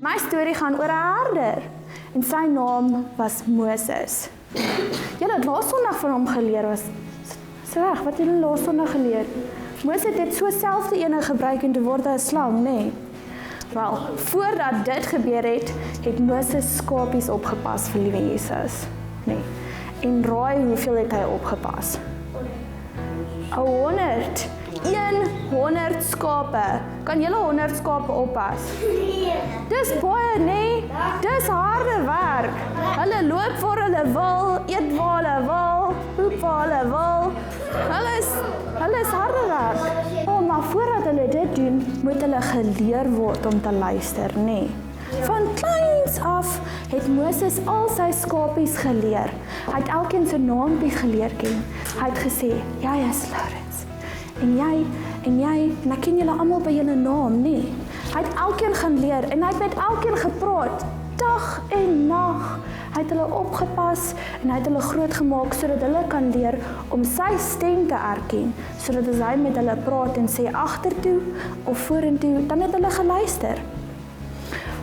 My storie gaan oor 'n herder en sy naam was Moses. Julle het laas Sondag van hom geleer was. Reg, wat het julle laas Sondag geleer? Moses het so selfde ene gebruik en toe word hy 'n slang, nê? Wel, voordat dit gebeur het Moses skapies opgepas vir liewe Jesus, nê? En raai hoeveel het hy opgepas? 100 skape. Kan julle 100 skape oppas? Dis baie, nee. Dis harde werk. Hulle loop waar hulle wil, eet waar hulle wil, poep waar hulle wil. Hulle is harde werk. Maar voordat hulle dit doen, moet hulle geleer word om te luister, nee. Van kleins af het Moses al sy skapies geleer. Hy het elkeen sy naampie geleer ken. Hy het gesê, jy is Lawrence. En jy, en ek ken julle almal by julle naam, nee. Hy het elkeen gaan leer en hy het met elkeen gepraat, dag en nag. Hy het hulle opgepas en hy het hulle groot gemaak sodat hulle kan leer om sy stem te erken, sodat as hy met hulle praat en sê agtertoe of vorentoe, dan het hulle geluister.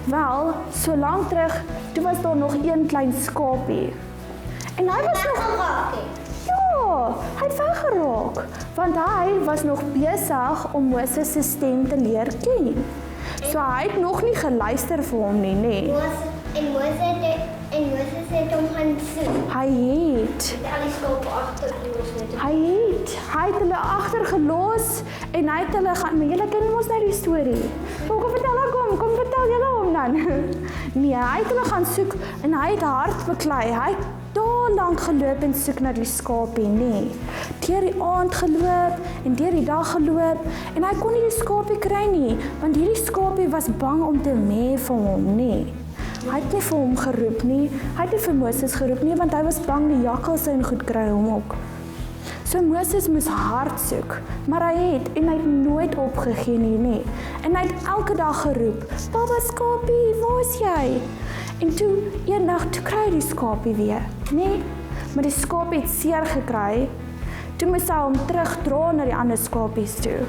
Wel, so lank terug, toe was daar nog een klein skapie. En hy was nog ja, hy het weggeraak, want hy was nog besig om Moses se stem te leer ken. So hy het nog nie geluister vir hom nie, nê? En Moses het hom gaan soek. Hy het al die skape agtergelos met hom. Hy het hulle agtergelos en hy het hulle gaan, maar julle ken mos nou die storie. Kom vertel kom vertel julle hom dan. Nee, hy het hulle gaan soek en hy het hard beklei. Hy het daar lank geloop en soek na die skapie, nee. Deur die aand geloop en deur die dag geloop en hy kon nie die skapie kry nie, want hierdie skapie was bang om te mee vir hom, nee. Hy het nie vir hom geroep nie, hy het nie vir Moses geroep nie, want hy was bang die jakkalse en goed kry hom ook. So Moses moes hard soek, maar hy het nooit opgegee nie. En hy het elke dag geroep, Papa skapie, waar is jy? En toe, eendag, toe kry die skapie weer, nee, maar die skapie het seer gekry, toe moes hy hom terugdra na die ander skapies toe.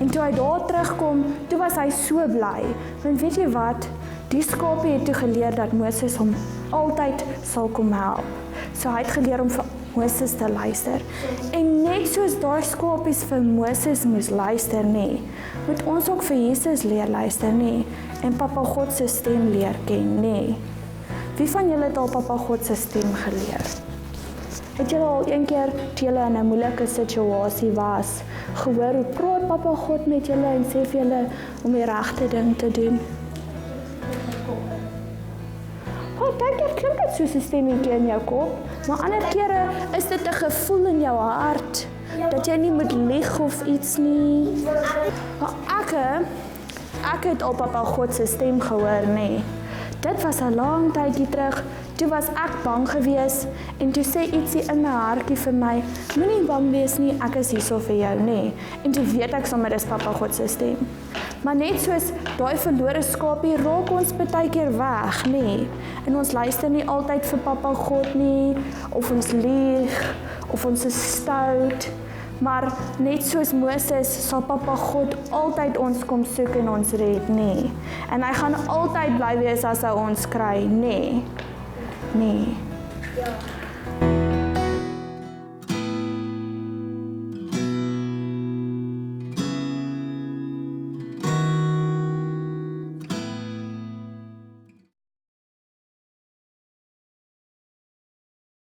En toe hy daar terugkom, toe was hy so bly, want weet jy wat? Die skapie het toe geleer dat Moses hom altyd sal kom help. So hy het geleer om vir Moses te luister. En net soos daai skapies vir Moses moes luister, nee, moet ons ook vir Jesus leer luister, nee, en Papa God se stem leer ken, nee. Wie van julle het al Papa God se stem geleer? Het julle al een keer, toe julle in 'n moeilike situasie was, gehoor hoe praat Papa God met julle en sê vir julle om die regte ding te doen? Partykeer klink dit soos 'n stemmetjie in jou kop, maar ander kere is dit 'n gevoel in jou hart, dat jy nie moet lieg of iets nie. Maar ek het al Papa God se stem gehoor, nee. Dit was 'n lang tydjie terug, toe was ek bang gewees, en toe sê ietsie in my hartjie vir my, moenie bang wees nie, ek is hierso vir jou, nee. En toe weet ek sommer dis Papa God se stem. Maar net soos daai verlore skapie raak ons partykeer weg, nee. En ons luister nie altyd vir Papa God nie, of ons lieg, of ons is stout. Maar net soos Moses sal Papa God altyd ons kom soek en ons red, nee. En hy gaan altyd bly wees as hy ons kry, nee. Nee. Ja.